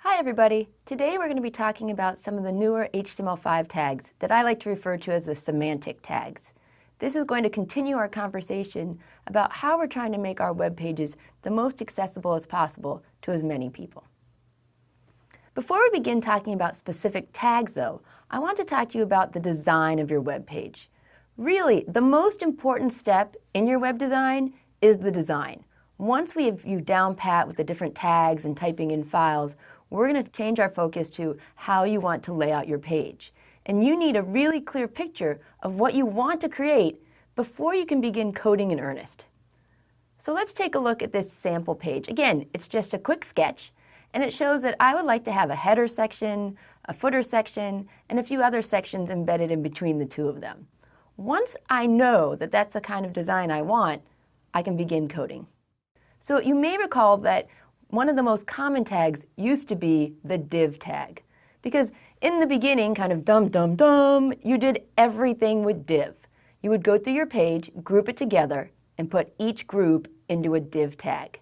Hi everybody! Today we're going to be talking about some of the newer HTML5 tags that I like to refer to as the semantic tags. This is going to continue our conversation about how we're trying to make our web pages the most accessible as possible to as many people. Before we begin talking about specific tags though, I want to talk to you about the design of your web page. Really, the most important step in your web design is the design. Once we have you down pat with the different tags and typing in files, we're going to change our focus to how you want to lay out your page. And you need a really clear picture of what you want to create before you can begin coding in earnest. So let's take a look at this sample page. Again, it's just a quick sketch, and it shows that I would like to have a header section, a footer section, and a few other sections embedded in between the two of them. Once I know that that's the kind of design I want, I can begin coding. So you may recall that one of the most common tags used to be the div tag, because in the beginning, kind of dumb, you did everything with div. You would go through your page, group it together, and put each group into a div tag.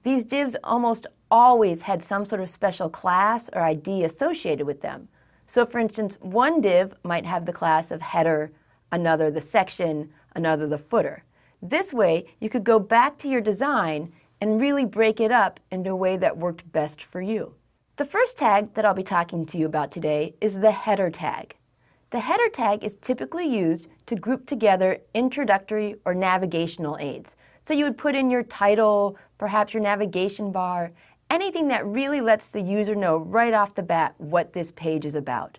These divs almost always had some sort of special class or ID associated with them. So for instance, one div might have the class of header, another the section, another the footer. This way, you could go back to your design and really break it up into a way that worked best for you. The first tag that I'll be talking to you about today is the header tag. The header tag is typically used to group together introductory or navigational aids. So you would put in your title, perhaps your navigation bar, anything that really lets the user know right off the bat what this page is about.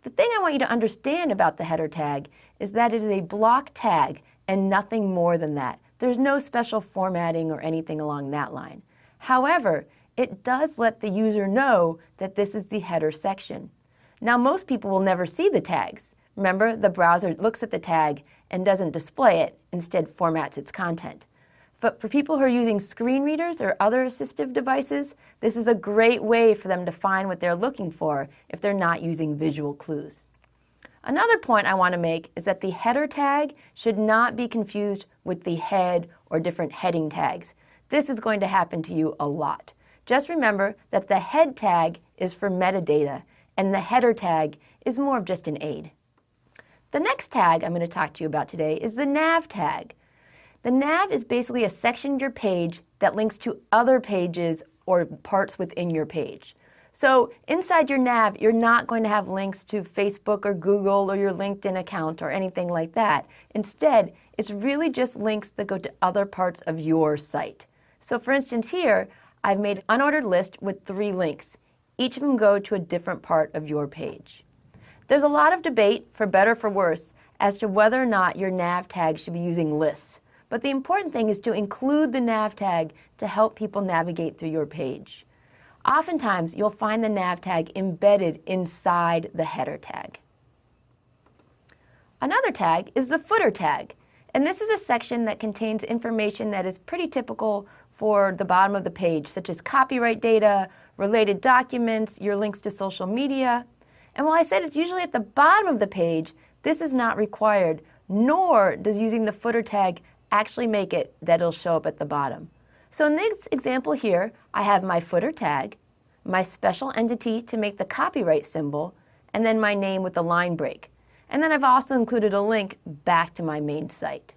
The thing I want you to understand about the header tag is that it is a block tag and nothing more than that. There's no special formatting or anything along that line. However, it does let the user know that this is the header section. Now, most people will never see the tags. Remember, the browser looks at the tag and doesn't display it, instead formats its content. But for people who are using screen readers or other assistive devices, this is a great way for them to find what they're looking for if they're not using visual clues. Another point I want to make is that the header tag should not be confused with the head or different heading tags. This is going to happen to you a lot. Just remember that the head tag is for metadata and the header tag is more of just an aid. The next tag I'm going to talk to you about today is the nav tag. The nav is basically a section of your page that links to other pages or parts within your page. So inside your nav, you're not going to have links to Facebook or Google or your LinkedIn account or anything like that. Instead, it's really just links that go to other parts of your site. So for instance here, I've made an unordered list with 3 links. Each of them go to a different part of your page. There's a lot of debate, for better or for worse, as to whether or not your nav tag should be using lists. But the important thing is to include the nav tag to help people navigate through your page. Oftentimes, you'll find the nav tag embedded inside the header tag. Another tag is the footer tag, and this is a section that contains information that is pretty typical for the bottom of the page, such as copyright data, related documents, your links to social media. And while I said it's usually at the bottom of the page, this is not required, nor does using the footer tag actually make it that it'll show up at the bottom. So in this example here, I have my footer tag, my special entity to make the copyright symbol, and then my name with the line break. And then I've also included a link back to my main site.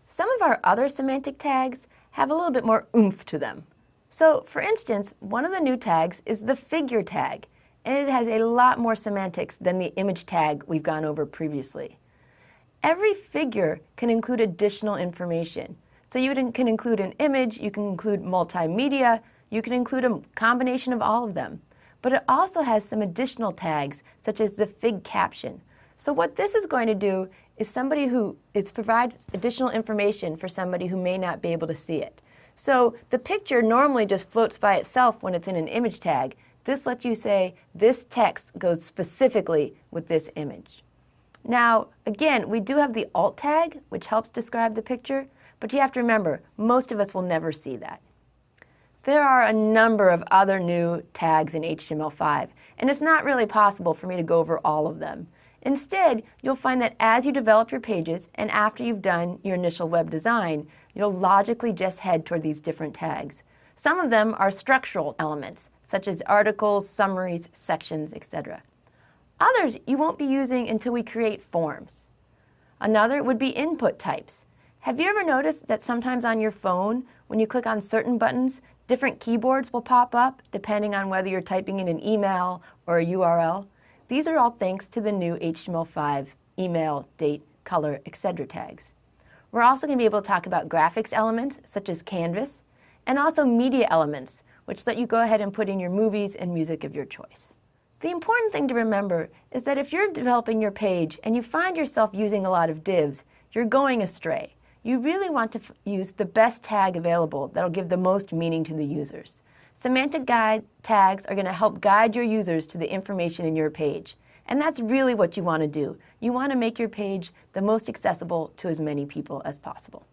Some of our other semantic tags have a little bit more oomph to them. So for instance, one of the new tags is the figure tag, and it has a lot more semantics than the image tag we've gone over previously. Every figure can include additional information. So you can include an image, you can include multimedia, you can include a combination of all of them. But it also has some additional tags, such as the fig caption. So what this is going to do is provides additional information for somebody who may not be able to see it. So the picture normally just floats by itself when it's in an image tag. This lets you say, this text goes specifically with this image. Now, again, we do have the alt tag, which helps describe the picture, but you have to remember, most of us will never see that. There are a number of other new tags in HTML5, and it's not really possible for me to go over all of them. Instead, you'll find that as you develop your pages and after you've done your initial web design, you'll logically just head toward these different tags. Some of them are structural elements, such as articles, summaries, sections, etc. Others you won't be using until we create forms. Another would be input types. Have you ever noticed that sometimes on your phone, when you click on certain buttons, different keyboards will pop up depending on whether you're typing in an email or a URL? These are all thanks to the new HTML5 email, date, color, etc. tags. We're also going to be able to talk about graphics elements such as Canvas, and also media elements, which let you go ahead and put in your movies and music of your choice. The important thing to remember is that if you're developing your page and you find yourself using a lot of divs, you're going astray. You really want to use the best tag available that'll give the most meaning to the users. Semantic guide tags are going to help guide your users to the information in your page. And that's really what you want to do. You want to make your page the most accessible to as many people as possible.